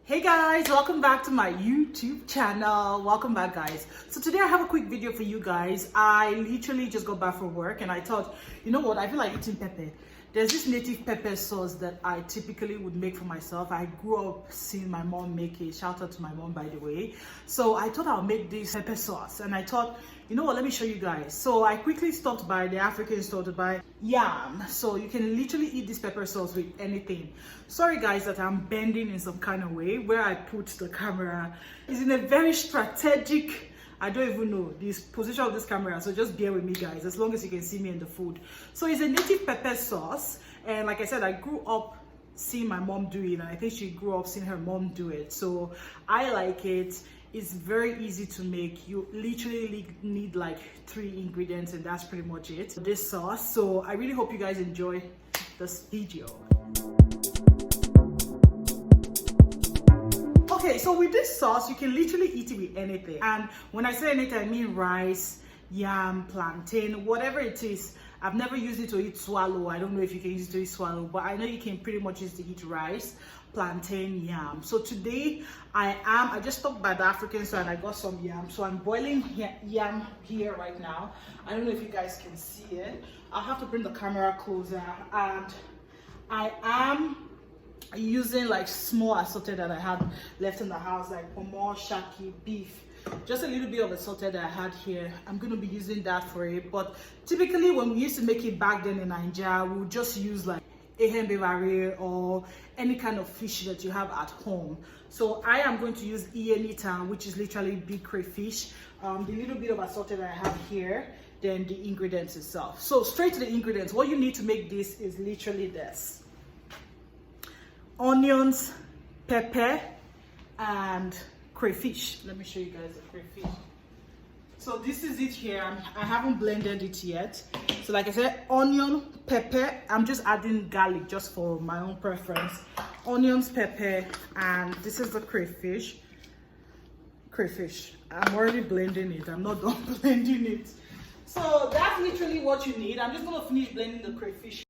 Hey guys, welcome back to my YouTube channel. Welcome back, guys. So today I have a quick video for you guys. I literally just got back from work and I thought, you know what, I feel like eating pepper. There's this native pepper sauce that I typically would make for myself. I grew up seeing my mom make it. Shout out to my mom, by the way. So I thought I'll make this pepper sauce and I thought, you know what, let me show you guys. So I quickly stopped by the African store to buy yam. So you can literally eat this pepper sauce with anything. Sorry guys that I'm bending in some kind of way. Where I put the camera is in a very strategic, I don't even know this position of this camera, so just bear with me guys, as long as you can see me in the food. So it's a native pepper sauce, and like I said, I grew up seeing my mom do it, and I think she grew up seeing her mom do it, so I like it. It's very easy to make. You literally need like 3 ingredients and that's pretty much it, this sauce. So I really hope you guys enjoy this video. Okay, so with this sauce, you can literally eat it with anything. And when I say anything, I mean rice, yam, plantain, whatever it is. I've never used it to eat swallow. I don't know if you can use it to eat swallow, but I know you can pretty much use it to eat rice, plantain, yam. So today, I just stopped by the African store and I got some yam. So I'm boiling yam here right now. I don't know if you guys can see it. I'll have to bring the camera closer. And I am using like small assorted that I had left in the house, like pomo, shaki, beef, just a little bit of assorted that I had here. I'm going to be using that for it, but typically when we used to make it back then in Nigeria, we would just use like ehembevare or any kind of fish that you have at home. So I am going to use iyenita, which is literally big crayfish. The little bit of assorted I have here, then the ingredients itself. So straight to the ingredients. What you need to make this is literally this: onions, pepper, and crayfish. Let me show you guys the crayfish. So this is it here. I haven't blended it yet. So like I said, onion, pepper. I'm just adding garlic just for my own preference. Onions, pepper, and this is the crayfish. I'm already blending it. I'm not done blending it. So that's literally what you need. I'm just gonna finish blending the crayfish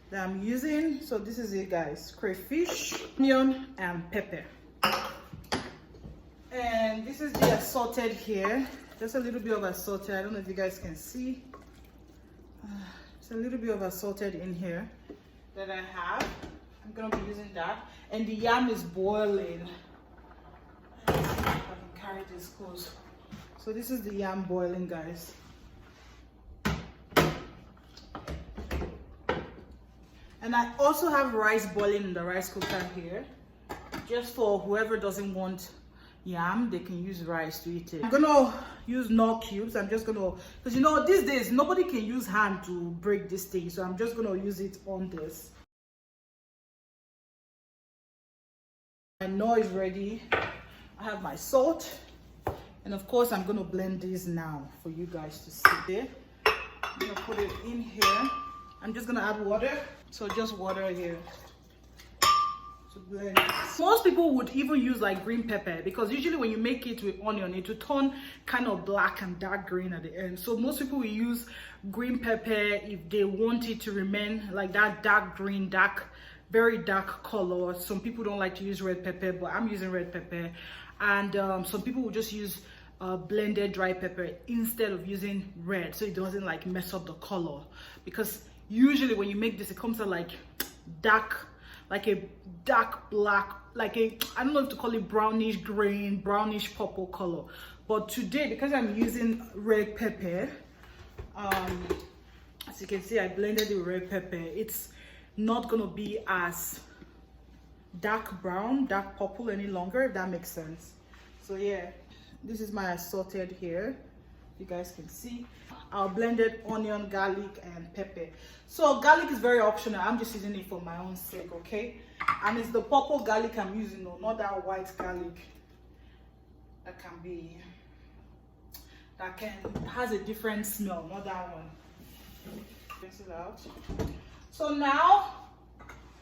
that I'm using. So this is it guys: crayfish, onion, and pepper. And this is the assorted here, just a little bit of assorted. I don't know if you guys can see, just a little bit of assorted in here that I have. I'm gonna be using that, and the yam is boiling. Let's see if I can carry this close. So this is the yam boiling, guys. And I also have rice boiling in the rice cooker here, just for whoever doesn't want yam, they can use rice to eat it. I'm gonna use Knorr cubes. I'm just gonna, because you know these days nobody can use hand to break this thing, so I'm just gonna use it on this. My Knorr is ready. I have my salt, and of course I'm gonna blend this now for you guys to see there. I'm gonna put it in here. I'm just gonna add water, so just water here to blend it. Most people would even use like green pepper, because usually when you make it with onion, it will turn kind of black and dark green at the end. So most people will use green pepper if they want it to remain like that dark green, very dark color. Some people don't like to use red pepper, but I'm using red pepper. And some people will just use blended dry pepper instead of using red, so it doesn't like mess up the color. Because usually when you make this, it comes out like dark, like a dark black, like a, I don't know if to call it brownish green, brownish purple color. But today, because I'm using red pepper, as you can see, I blended the red pepper. It's not gonna be as dark brown, dark purple any longer, if that makes sense. So yeah, this is my assorted here. You guys can see our blended onion, garlic, and pepper. So garlic is very optional. I'm just using it for my own sake, okay? And it's the purple garlic I'm using, though, not that white garlic that can be, has a different smell, not that one. Rinse it out. So now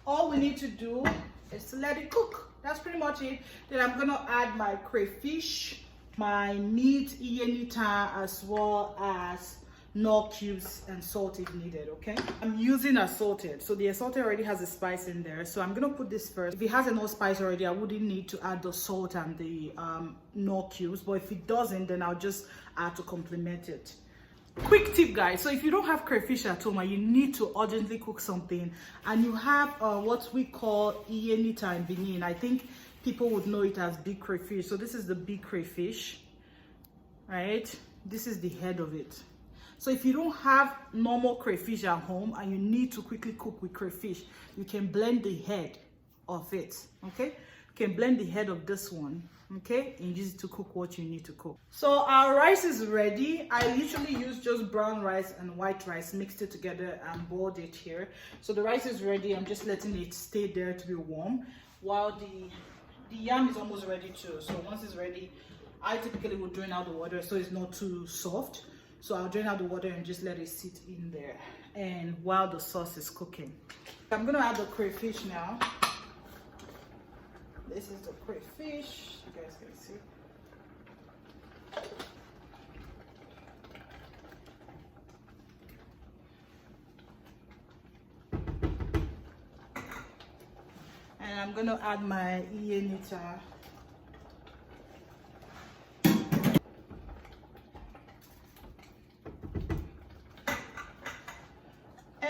all we need to do is to let it cook. That's pretty much it. Then I'm gonna add my crayfish, my meat iyenita, as well as nor cubes, and salt if needed. Okay, I'm using assorted, so the assorted already has the spice in there, so I'm gonna put this first. If it has enough spice already, I wouldn't need to add the salt and the nor cubes, but if it doesn't, then I'll just add to complement it. Quick tip, guys, so if you don't have crayfish at home and you need to urgently cook something, and you have what we call iyenita in Benin, I think people would know it as big crayfish. So this is the big crayfish, right? This is the head of it. So if you don't have normal crayfish at home and you need to quickly cook with crayfish, you can blend the head of it. Okay, you can blend the head of this one, okay, and use it to cook what you need to cook. So our rice is ready. I usually use just brown rice and white rice, mixed it together and boiled it here. So the rice is ready. I'm just letting it stay there to be warm, while the yam is almost ready too. So once it's ready, I typically will drain out the water so it's not too soft. So I'll drain out the water and just let it sit in there, and while the sauce is cooking, I'm gonna add the crayfish now. This is the crayfish, you guys can see. And I'm gonna add my iyenita.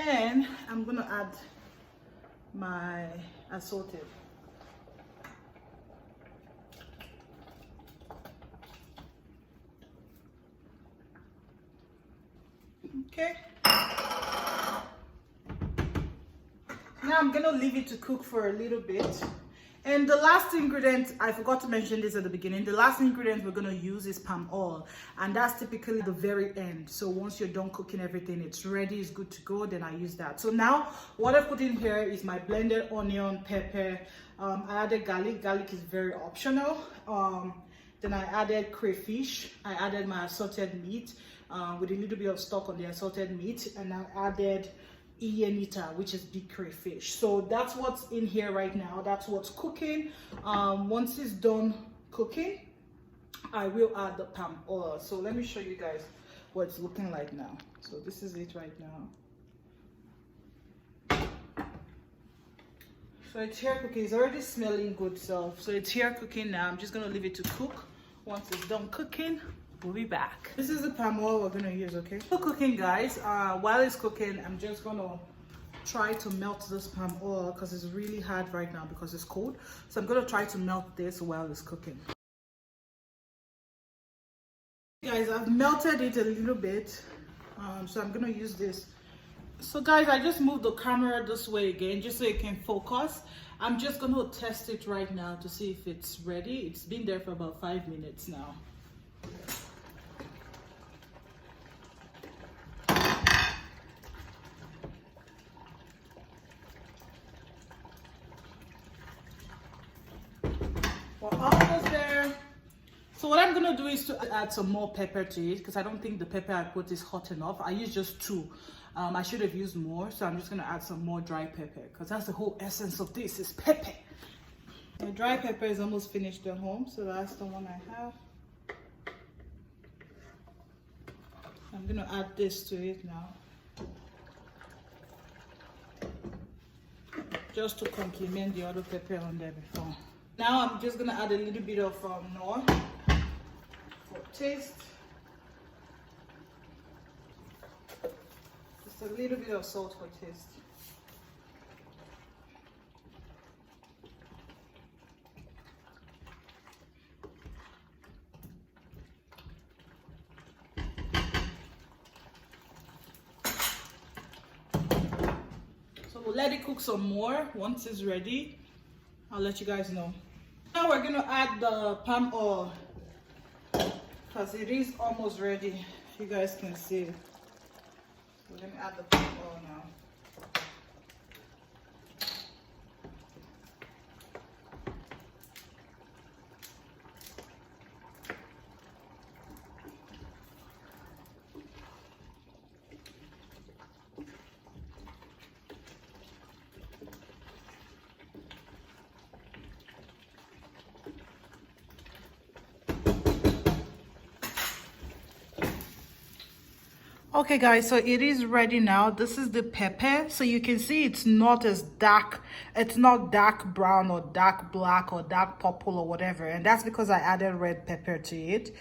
And I'm gonna add my assorted. Okay. Now I'm gonna leave it to cook for a little bit. And the last ingredient, I forgot to mention this at the beginning, the last ingredient we're gonna use is palm oil, and that's typically the very end. So once you're done cooking everything, it's ready, it's good to go, then I use that. So now what I put in here is my blended onion, pepper. I added garlic. Garlic is very optional. Then I added crayfish. I added my assorted meat with a little bit of stock on the assorted meat, and I added iyenita, which is big crayfish. So that's what's in here right now. That's what's cooking. Once it's done cooking, I will add the palm oil. So let me show you guys what it's looking like now. So this is it right now. So it's here cooking. It's already smelling good. So it's here cooking now. I'm just gonna leave it to cook. Once it's done cooking, we'll be back. This is the palm oil we're gonna use, okay? So cooking, guys. While it's cooking, I'm just gonna try to melt this palm oil because it's really hard right now because it's cold. So I'm gonna try to melt this while it's cooking. Guys, I've melted it a little bit. So I'm gonna use this. So guys, I just moved the camera this way again just so it can focus. I'm just gonna test it right now to see if it's ready. It's been there for about 5 minutes now. We're almost there. So what I'm gonna do is to add some more pepper to it because I don't think the pepper I put is hot enough. I used just 2. I should have used more, so I'm just gonna add some more dry pepper because that's the whole essence of this is pepper. My dry pepper is almost finished at home, so that's the one I have. I'm gonna add this to it now, just to complement the other pepper on there before. Now I'm just gonna add a little bit of nor for taste. Just a little bit of salt for taste. So we'll let it cook some more. Once it's ready, I'll let you guys know. Now we're gonna add the palm oil because it is almost ready. If you guys can see, we're gonna add the palm oil now. Okay guys, so it is ready now. This is the pepper. So you can see it's not as dark. It's not dark brown or dark black or dark purple or whatever. And that's because I added red pepper to it.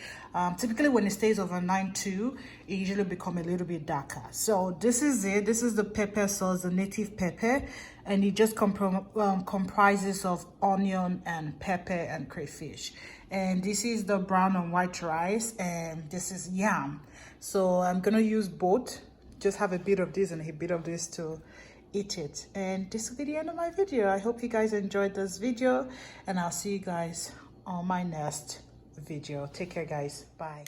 Typically when it stays overnight too, it usually become a little bit darker. So this is it. This is the pepper sauce, the native pepper. And it just comprises of onion and pepper and crayfish. And this is the brown and white rice, and this is yam. So I'm gonna use both, just have a bit of this and a bit of this to eat it. And this will be the end of my video. I hope you guys enjoyed this video, and I'll see you guys on my next video. Take care guys, bye.